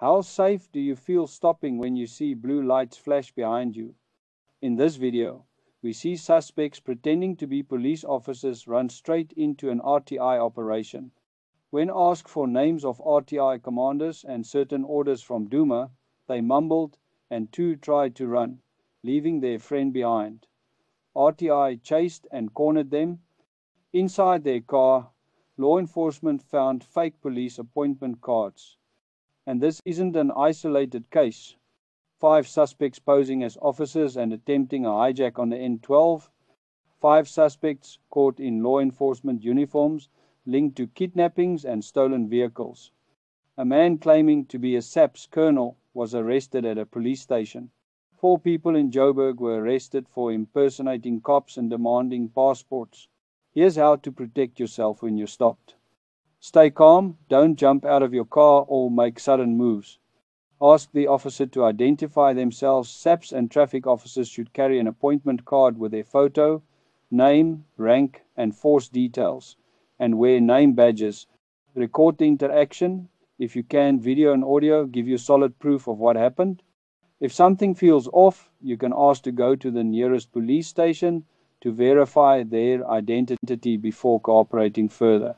How safe do you feel stopping when you see blue lights flash behind you? In this video, we see suspects pretending to be police officers run straight into an RTI operation. When asked for names of RTI commanders and certain orders from Duma, they mumbled and two tried to run, leaving their friend behind. RTI chased and cornered them. Inside their car, law enforcement found fake police appointment cards. And this isn't an isolated case. 5 suspects posing as officers and attempting a hijack on the N12. 5 suspects caught in law enforcement uniforms linked to kidnappings and stolen vehicles. A man claiming to be a SAPS colonel was arrested at a police station. 4 people in Joburg were arrested for impersonating cops and demanding passports. Here's how to protect yourself when you're stopped. Stay calm, don't jump out of your car or make sudden moves. Ask the officer to identify themselves. SAPS and traffic officers should carry an appointment card with their photo, name, rank, and force details, and wear name badges. Record the interaction. If you can, video and audio give you solid proof of what happened. If something feels off, you can ask to go to the nearest police station to verify their identity before cooperating further.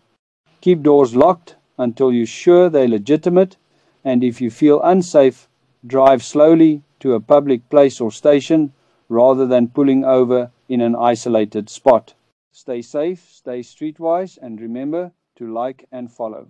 Keep doors locked until you're sure they're legitimate, and if you feel unsafe, drive slowly to a public place or station rather than pulling over in an isolated spot. Stay safe, stay streetwise, and remember to like and follow.